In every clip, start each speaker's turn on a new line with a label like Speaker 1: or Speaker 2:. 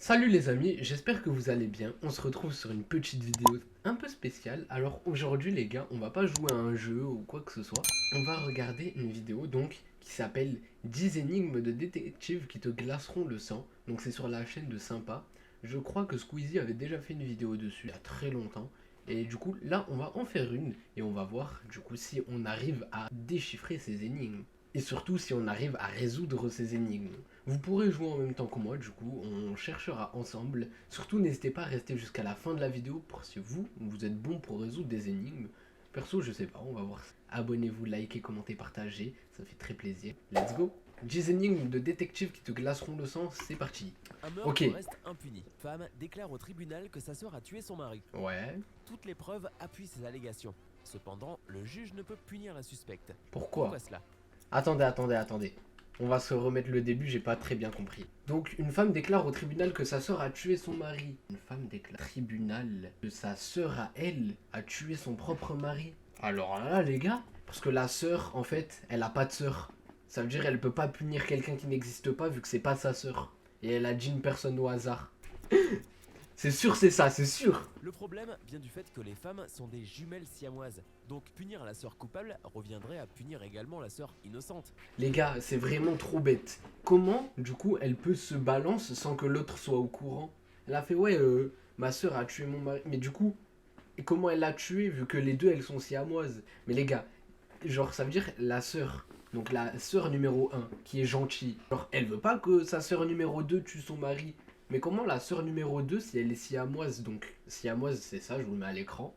Speaker 1: Salut les amis, j'espère que vous allez bien. On se retrouve sur une petite vidéo un peu spéciale. Alors aujourd'hui les gars, on va pas jouer à un jeu ou quoi que ce soit. On va regarder une vidéo donc qui s'appelle 10 énigmes de détective qui te glaceront le sang. Donc c'est sur la chaîne de Sympa. Je crois que Squeezie avait déjà fait une vidéo dessus il y a très longtemps. Et du coup là on va en faire une et on va voir du coup si on arrive à déchiffrer ces énigmes. Et surtout si on arrive à résoudre ces énigmes. Vous pourrez jouer en même temps que moi, du coup, on cherchera ensemble. Surtout, n'hésitez pas à rester jusqu'à la fin de la vidéo pour si vous êtes bon pour résoudre des énigmes. Perso, je sais pas, on va voir. Abonnez-vous, likez, commentez, partagez, ça fait très plaisir. Let's go. 10 énigmes de détective qui te glaceront le sang, c'est parti.
Speaker 2: Un meurtre
Speaker 1: Ok.
Speaker 2: reste impuni. Femme déclare au tribunal que sa sœur a tué son mari.
Speaker 1: Ouais.
Speaker 2: Toutes les preuves appuient ses allégations. Cependant, le juge ne peut punir la suspecte.
Speaker 1: Pourquoi
Speaker 2: cela?
Speaker 1: Attendez. On va se remettre le début, j'ai pas très bien compris. Donc, une femme déclare au tribunal que sa sœur a tué son mari. Une femme déclare au tribunal que sa sœur à elle a tué son propre mari. Alors là, les gars, parce que la sœur, en fait, elle a pas de sœur. Ça veut dire elle peut pas punir quelqu'un qui n'existe pas vu que c'est pas sa sœur. Et elle a dit une personne au hasard. C'est sûr, c'est ça, c'est sûr.
Speaker 2: Le problème vient du fait que les femmes sont des jumelles siamoises. Donc punir la sœur coupable reviendrait à punir également la sœur innocente.
Speaker 1: Les gars, c'est vraiment trop bête. Comment, du coup, elle peut se balancer sans que l'autre soit au courant? Elle a fait, ouais, ma soeur a tué mon mari. Mais du coup, et comment elle l'a tué vu que les deux, elles sont siamoises? Mais les gars, genre, ça veut dire la sœur. Donc la sœur numéro 1, qui est gentille. Genre, elle veut pas que sa sœur numéro 2 tue son mari. Mais comment la sœur numéro 2 si elle est siamoise? Donc, siamoise, c'est ça, je vous le mets à l'écran.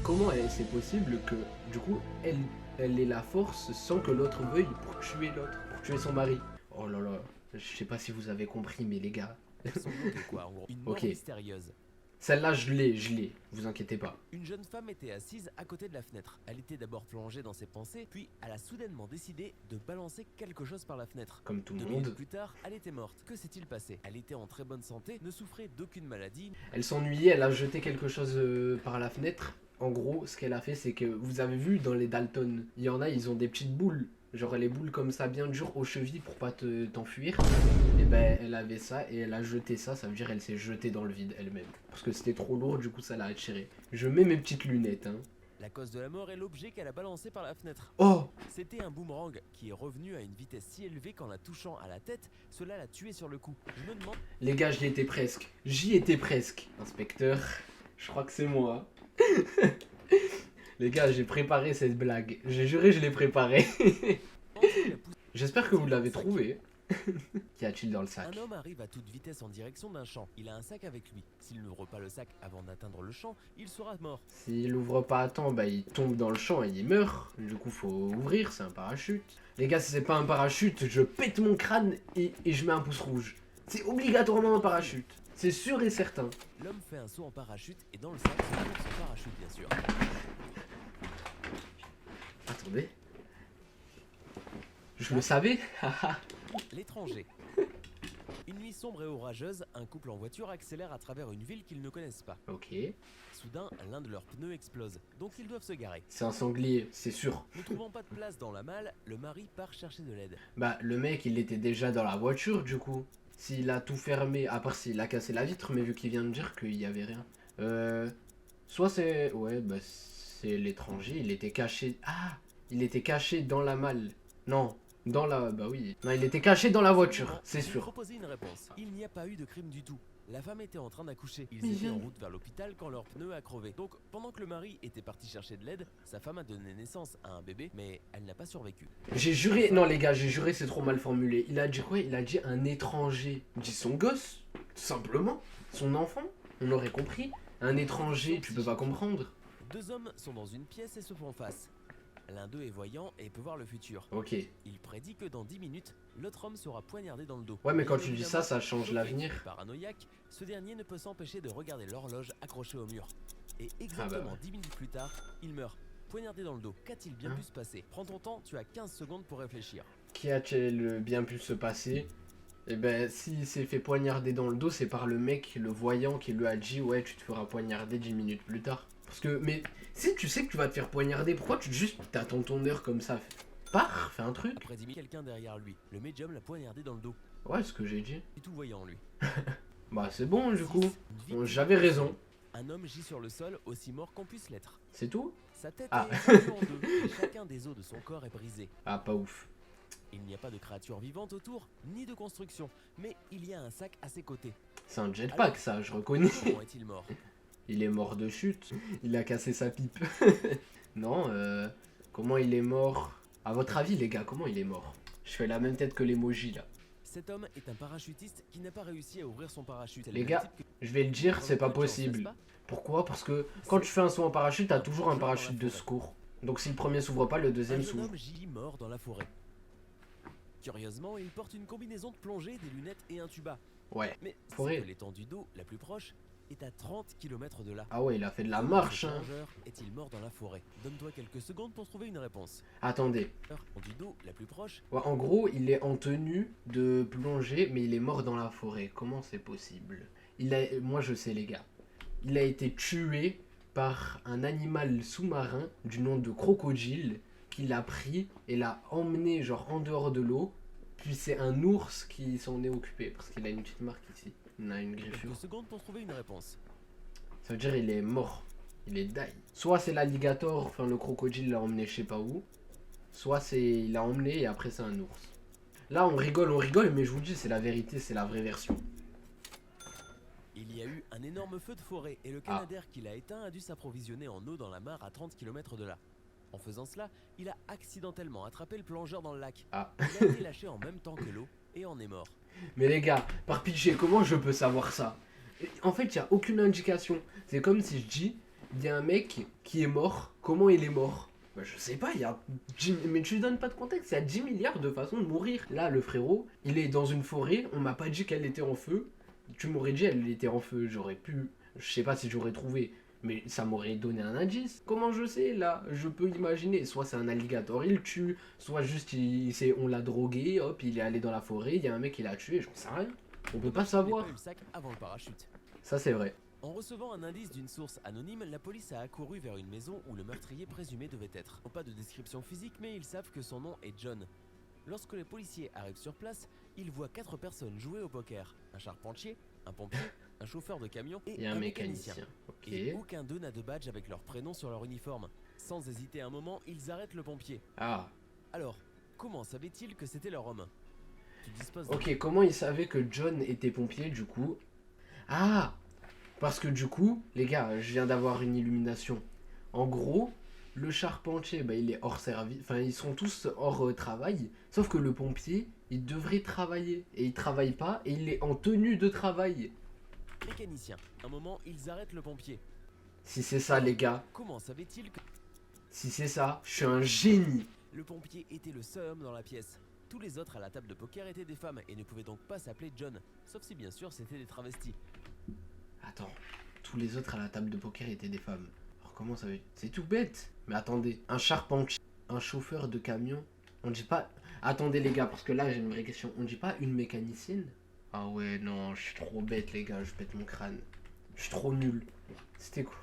Speaker 1: Comment c'est possible que, du coup, elle ait la force sans que l'autre veuille pour tuer l'autre, pour tuer son mari? Oh là là, je sais pas si vous avez compris, mais les gars.
Speaker 2: Son nom est quoi en gros? Une mort
Speaker 1: Ok.
Speaker 2: mystérieuse.
Speaker 1: Celle-là, je l'ai, vous inquiétez pas.
Speaker 2: Une jeune femme était assise à côté de la fenêtre. Elle était d'abord plongée dans ses pensées, puis elle a soudainement décidé de balancer quelque chose par la fenêtre.
Speaker 1: Comme tout le
Speaker 2: 2
Speaker 1: monde.
Speaker 2: minutes plus tard, elle était morte. Que s'est-il passé? Elle était en très bonne santé, ne souffrait d'aucune maladie.
Speaker 1: Elle s'ennuyait, elle a jeté quelque chose par la fenêtre. En gros, ce qu'elle a fait, c'est que vous avez vu dans les Dalton, il y en a, ils ont des petites boules. Genre les boules comme ça, bien dures aux chevilles pour pas t'enfuir. Et ben, elle avait ça et elle a jeté ça, ça veut dire elle s'est jetée dans le vide elle-même. Parce que c'était trop lourd, du coup ça l'a attiré. Je mets mes petites lunettes, hein.
Speaker 2: La cause de la mort est l'objet qu'elle a balancé par la fenêtre.
Speaker 1: Oh!
Speaker 2: C'était un boomerang qui est revenu à une vitesse si élevée qu'en la touchant à la tête, cela l'a tué sur le coup. Je me demande...
Speaker 1: Les gars, j'y étais presque. J'y étais presque. Inspecteur, je crois que c'est moi. Les gars, j'ai préparé cette blague. J'ai juré, je l'ai préparée. J'espère que vous l'avez trouvé. Qu'y a-t-il dans le sac?
Speaker 2: Un homme arrive à toute vitesse en direction d'un champ. Il a un sac avec lui. S'il n'ouvre pas le sac avant d'atteindre le champ, il sera mort.
Speaker 1: S'il ouvre pas à temps, bah il tombe dans le champ et il meurt. Du coup, faut ouvrir, c'est un parachute. Les gars, si c'est pas un parachute, je pète mon crâne et je mets un pouce rouge. C'est obligatoirement un parachute. C'est sûr et certain.
Speaker 2: L'homme fait un saut en parachute et dans le sac se trouve son parachute bien sûr.
Speaker 1: Attendez. Je le savais.
Speaker 2: L'étranger. Une nuit sombre et orageuse, un couple en voiture accélère à travers une ville qu'ils ne connaissent pas.
Speaker 1: Ok.
Speaker 2: Soudain, l'un de leurs pneus explose, donc ils doivent se garer.
Speaker 1: C'est un sanglier, c'est sûr.
Speaker 2: Ne trouvant pas de place dans la malle, le mari part chercher de l'aide.
Speaker 1: Bah, le mec, il était déjà dans la voiture, du coup. S'il a tout fermé, à part s'il a cassé la vitre, mais vu qu'il vient de dire qu'il y avait rien. Soit c'est... Ouais, bah, c'est l'étranger, il était caché... Ah! Il était caché dans la malle. Non, dans la... Bah oui. Non, il était caché dans la voiture, c'est sûr.
Speaker 2: Proposer une réponse. Il n'y a pas eu de crime du tout. La femme était en train d'accoucher. Ils
Speaker 1: Mais
Speaker 2: étaient en
Speaker 1: viens.
Speaker 2: route vers l'hôpital quand leur pneu a crevé. Donc, pendant que le mari était parti chercher de l'aide, sa femme a donné naissance à un bébé, mais elle n'a pas survécu.
Speaker 1: J'ai juré... Non, les gars, j'ai juré, c'est trop mal formulé. Il a dit quoi? Il a dit un étranger. Il dit son gosse, tout simplement. Son enfant, on aurait compris. Un étranger, tu peux pas comprendre.
Speaker 2: 2 hommes sont dans une pièce et se font face. L'un d'eux est voyant et peut voir le futur.
Speaker 1: Ok.
Speaker 2: Il prédit que dans 10 minutes, l'autre homme sera poignardé dans le dos.
Speaker 1: Ouais, mais quand
Speaker 2: Bien
Speaker 1: tu dis ça, ça
Speaker 2: évidemment,
Speaker 1: change
Speaker 2: choqué
Speaker 1: l'avenir.
Speaker 2: et paranoïaque, ce dernier ne peut s'empêcher de regarder l'horloge accrochée au mur. Et exactement 10 minutes plus tard, il meurt, poignardé dans le dos. Qu'a-t-il bien pu se passer? Prends ton temps, tu as 15 secondes pour réfléchir.
Speaker 1: Qui a-t-il bien pu se passer? Eh ben, s'il s'est fait poignarder dans le dos, c'est par le mec, le voyant, qui lui a dit ouais, tu te feras poignarder 10 minutes plus tard. Parce que, mais si tu sais que tu vas te faire poignarder, pourquoi tu juste t'attends ton heure comme ça? Pars, fais un truc.
Speaker 2: Après 10 minutes, quelqu'un derrière lui. Le médium l'a poignardé dans le dos.
Speaker 1: Ouais, ce que j'ai dit.
Speaker 2: Et tout voyant lui.
Speaker 1: Bah, c'est bon, du coup.
Speaker 2: 6. Une victime.
Speaker 1: J'avais raison.
Speaker 2: Un homme gît sur le sol, aussi mort qu'on puisse l'être.
Speaker 1: C'est tout?
Speaker 2: Sa tête
Speaker 1: Ah.
Speaker 2: est fendue en deux, et chacun des os de son corps est brisé.
Speaker 1: Ah, pas ouf.
Speaker 2: Il n'y a pas de créature vivante autour, ni de construction, mais il y a un sac à ses côtés.
Speaker 1: C'est un jetpack, ça, je reconnais.
Speaker 2: Comment est-il mort?
Speaker 1: Il est mort de chute. Il a cassé sa pipe. Non, comment il est mort? À votre avis, les gars, comment il est mort? Je fais la même tête que l'emoji, là.
Speaker 2: Cet homme est un parachutiste qui n'a pas réussi à ouvrir son parachute. C'est le
Speaker 1: Les
Speaker 2: même
Speaker 1: gars,
Speaker 2: type que-
Speaker 1: je vais le dire, c'est pas
Speaker 2: Dans le chance,
Speaker 1: possible.
Speaker 2: n'est-ce pas?
Speaker 1: Pourquoi? Parce que quand tu fais un saut en parachute, t'as toujours un parachute de secours. Donc si le premier s'ouvre pas, le
Speaker 2: Un
Speaker 1: deuxième
Speaker 2: jeune
Speaker 1: s'ouvre.
Speaker 2: homme gît mort dans la forêt. Curieusement, il porte une combinaison de plongée, des lunettes et un tuba.
Speaker 1: Ouais.
Speaker 2: Mais
Speaker 1: Forêt.
Speaker 2: c'est que l'étendue d'eau la plus proche est à 30 km de là.
Speaker 1: Ah ouais, il a fait de la marche,
Speaker 2: Le
Speaker 1: hein.
Speaker 2: plongeur est-il mort dans la forêt? Donne-toi quelques secondes pour trouver une réponse.
Speaker 1: Attendez.
Speaker 2: L'étendue d'eau la plus proche,
Speaker 1: Ouais, en gros, il est en tenue de plongée, mais il est mort dans la forêt. Comment c'est possible? Moi, je sais, les gars. Il a été tué par un animal sous-marin du nom de crocodile qui l'a pris et l'a emmené genre en dehors de l'eau. Puis c'est un ours qui s'en est occupé parce qu'il a une petite marque ici. Il a une griffure.
Speaker 2: quelques secondes pour trouver une réponse.
Speaker 1: Ça veut dire il est mort. Il est die. Soit c'est l'alligator, enfin le crocodile l'a emmené je sais pas où. Soit c'est il l'a emmené et après c'est un ours. Là on rigole, mais je vous dis c'est la vérité, c'est la vraie version.
Speaker 2: Il y a eu un énorme feu de forêt et le Canadair qui l'a éteint a dû s'approvisionner en eau dans la mare à 30 km de là. En faisant cela, il a accidentellement attrapé le plongeur dans le lac.
Speaker 1: Ah.
Speaker 2: Il a été lâché en même temps que l'eau et en est mort.
Speaker 1: Mais les gars, par pitié, comment je peux savoir ça? En fait, il n'y a aucune indication. C'est comme si je dis, il y a un mec qui est mort, comment il est mort? Bah, je sais pas, il y a 10... Mais tu lui donnes pas de contexte, il y a 10 milliards de façons de mourir. Là, le frérot, il est dans une forêt, on m'a pas dit qu'elle était en feu. Tu m'aurais dit elle était en feu, j'aurais pu... Je sais pas si j'aurais trouvé, mais ça m'aurait donné un indice. Comment je sais, là? Je peux imaginer, soit c'est un alligator, il le tue, soit juste on l'a drogué, hop, il est allé dans la forêt, il y a un mec qui l'a tué, j'en sais rien. On peut pas
Speaker 2: Il
Speaker 1: savoir.
Speaker 2: n'a pas eu le sac avant le parachute.
Speaker 1: Ça c'est vrai.
Speaker 2: En recevant un indice d'une source anonyme, la police a accouru vers une maison où le meurtrier présumé devait être. Pas de description physique, mais ils savent que son nom est John. Lorsque les policiers arrivent sur place, ils voient 4 personnes jouer au poker. Un charpentier, un pompier, un chauffeur de camion et
Speaker 1: Et un mécanicien. Ok.
Speaker 2: Et aucun d'eux n'a de badge avec leur prénom sur leur uniforme. Sans hésiter un moment, ils arrêtent le pompier.
Speaker 1: Ah.
Speaker 2: Alors, comment savaient-ils que c'était leur homme? Tu disposes
Speaker 1: Ok, comment il savait que John était pompier du coup? Ah. Parce que du coup, les gars, je viens d'avoir une illumination. En gros, le charpentier, bah, il est hors service. Enfin, ils sont tous hors travail. Sauf que le pompier, il devrait travailler. Et il travaille pas. Et il est en tenue de travail.
Speaker 2: mécanicien. Un moment, ils arrêtent le pompier.
Speaker 1: Si c'est ça, les gars.
Speaker 2: Comment savaient-ils que
Speaker 1: Si c'est ça, je suis un génie.
Speaker 2: le pompier était le seul homme dans la pièce? Tous les autres à la table de poker étaient des femmes et ne pouvaient donc pas s'appeler John. Sauf si bien sûr c'était des travestis.
Speaker 1: Attends, tous les autres à la table de poker étaient des femmes. Alors comment ça veut... C'est tout bête. Mais attendez, un charpentier, un chauffeur de camion, on dit pas... Attendez les gars, parce que là j'ai une vraie question. On dit pas une mécanicienne? Ah ouais, non, je suis trop bête les gars, je pète mon crâne. Je suis trop nul. C'était quoi?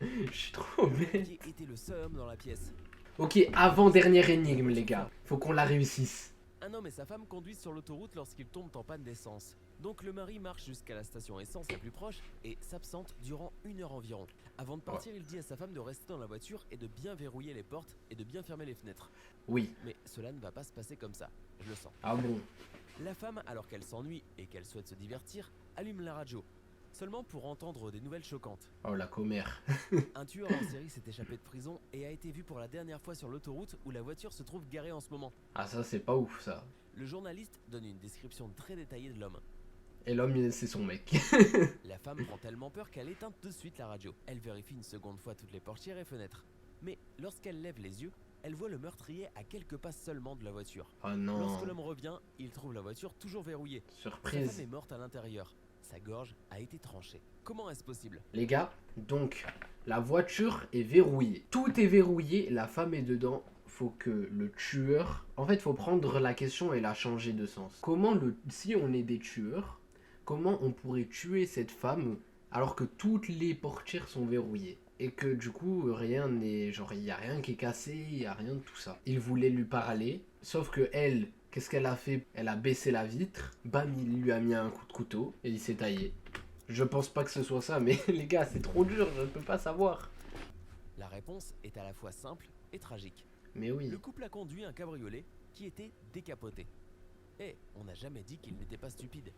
Speaker 1: Je suis trop
Speaker 2: Le
Speaker 1: bête.
Speaker 2: pompier était le seul homme dans la pièce.
Speaker 1: Ok, avant-dernière énigme les gars. Faut qu'on la réussisse.
Speaker 2: Un homme et sa femme conduisent sur l'autoroute lorsqu'ils tombent en panne d'essence. Donc le mari marche jusqu'à la station essence la plus proche et s'absente durant 1 heure environ. Avant de partir, il dit à sa femme de rester dans la voiture et de bien verrouiller les portes et de bien fermer les fenêtres.
Speaker 1: Oui.
Speaker 2: Mais cela ne va pas se passer comme ça, je le sens.
Speaker 1: Ah bon?
Speaker 2: La femme, alors qu'elle s'ennuie et qu'elle souhaite se divertir, allume la radio. Seulement pour entendre des nouvelles choquantes.
Speaker 1: Oh la commère.
Speaker 2: Un tueur en série s'est échappé de prison et a été vu pour la dernière fois sur l'autoroute où la voiture se trouve garée en ce moment.
Speaker 1: Ah ça c'est pas ouf ça.
Speaker 2: Le journaliste donne une description très détaillée de l'homme.
Speaker 1: Et l'homme c'est son mec.
Speaker 2: La femme prend tellement peur qu'elle éteint de suite la radio. Elle vérifie une seconde fois toutes les portières et fenêtres. Mais lorsqu'elle lève les yeux, elle voit le meurtrier à quelques pas seulement de la voiture.
Speaker 1: Oh non.
Speaker 2: Lorsque l'homme revient, il trouve la voiture toujours verrouillée. Sa femme
Speaker 1: Surprise.
Speaker 2: est morte à l'intérieur. sa gorge a été tranchée. Comment est-ce possible?
Speaker 1: Les gars, donc, la voiture est verrouillée. Tout est verrouillé, la femme est dedans. Faut que le tueur... En fait, faut prendre la question et la changer de sens. Si on est des tueurs, comment on pourrait tuer cette femme alors que toutes les portières sont verrouillées? Et que du coup, rien n'est... Genre, il n'y a rien qui est cassé, il n'y a rien de tout ça. Il voulait lui parler, sauf que elle... Qu'est-ce qu'elle a fait? Elle a baissé la vitre, bam, il lui a mis un coup de couteau et il s'est taillé. Je pense pas que ce soit ça, mais les gars, c'est trop dur, je ne peux pas savoir.
Speaker 2: La réponse est à la fois simple et tragique.
Speaker 1: Mais oui.
Speaker 2: Le couple a conduit un cabriolet qui était décapoté. Et on n'a jamais dit qu'il n'était pas stupide.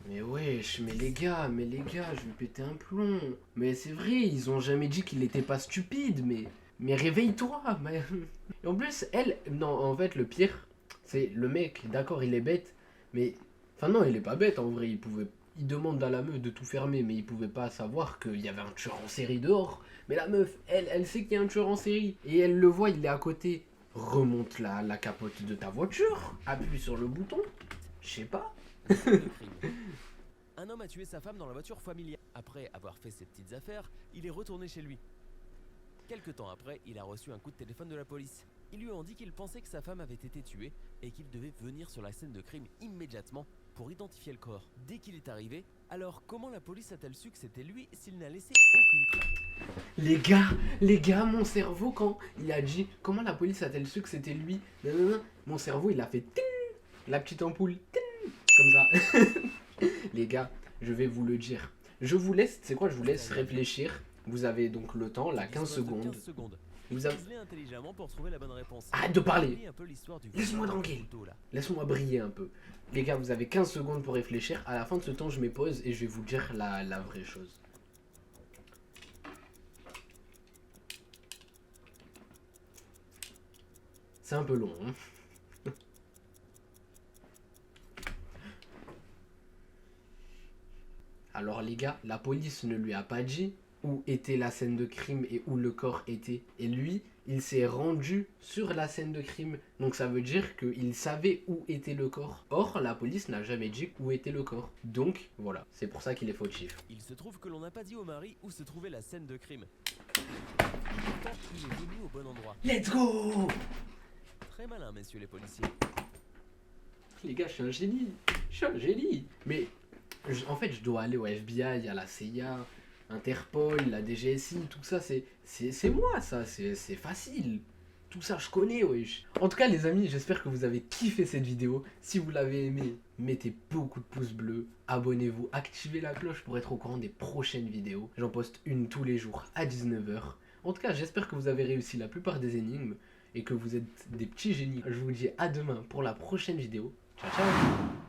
Speaker 1: Mais wesh, mais les gars, je vais péter un plomb. Mais c'est vrai, ils ont jamais dit qu'il était pas stupide, mais réveille-toi. Mais... Et en plus, elle, non, en fait, le pire, c'est le mec, d'accord, il est bête, mais... Enfin non, il est pas bête, en vrai, il demande à la meuf de tout fermer, mais il pouvait pas savoir qu'il y avait un tueur en série dehors. Mais la meuf, elle sait qu'il y a un tueur en série, et elle le voit, il est à côté. Remonte la capote de ta voiture, appuie sur le bouton, je sais pas.
Speaker 2: Un homme a tué sa femme dans la voiture familiale. Après avoir fait ses petites affaires, il est retourné chez lui. Quelque temps après, il a reçu un coup de téléphone de la police. Ils lui ont dit qu'il pensait que sa femme avait été tuée et qu'il devait venir sur la scène de crime immédiatement pour identifier le corps. Dès qu'il est arrivé, alors comment la police a-t-elle su que c'était lui s'il n'a laissé aucune trace?
Speaker 1: Les gars, mon cerveau, quand il a dit comment la police a-t-elle su que c'était lui, nanana, mon cerveau il a fait ting, la petite ampoule, ting, comme ça. Les gars, je vais vous le dire. Je vous laisse, c'est quoi, je vous laisse réfléchir. Vous avez donc le temps, là, 15 secondes. Vous avez...
Speaker 2: intelligemment pour trouver la bonne réponse.
Speaker 1: Arrête de parler. Laisse-moi tranquille. Laisse-moi briller un peu. Les gars, vous avez 15 secondes pour réfléchir. À la fin de ce temps, je me pose et je vais vous dire la vraie chose. C'est un peu long, hein. Alors les gars, la police ne lui a pas dit où était la scène de crime et où le corps était. Et lui, il s'est rendu sur la scène de crime. Donc ça veut dire qu'il savait où était le corps. Or, la police n'a jamais dit où était le corps. Donc, voilà. C'est pour ça qu'il est fautif.
Speaker 2: Il se trouve que l'on n'a pas dit au mari où se trouvait la scène de crime. Pourtant, il est venu au bon endroit.
Speaker 1: Let's go!
Speaker 2: Très malin, messieurs les policiers.
Speaker 1: Les gars, je suis un génie. Je suis un génie. Mais, en fait, je dois aller au FBI, à la CIA... Interpol, la DGSI, tout ça, c'est moi, ça, c'est facile. Tout ça, je connais, wesh. En tout cas, les amis, j'espère que vous avez kiffé cette vidéo. Si vous l'avez aimé, mettez beaucoup de pouces bleus, abonnez-vous, activez la cloche pour être au courant des prochaines vidéos. J'en poste une tous les jours à 19 h. En tout cas, j'espère que vous avez réussi la plupart des énigmes et que vous êtes des petits génies. Je vous dis à demain pour la prochaine vidéo. Ciao, ciao!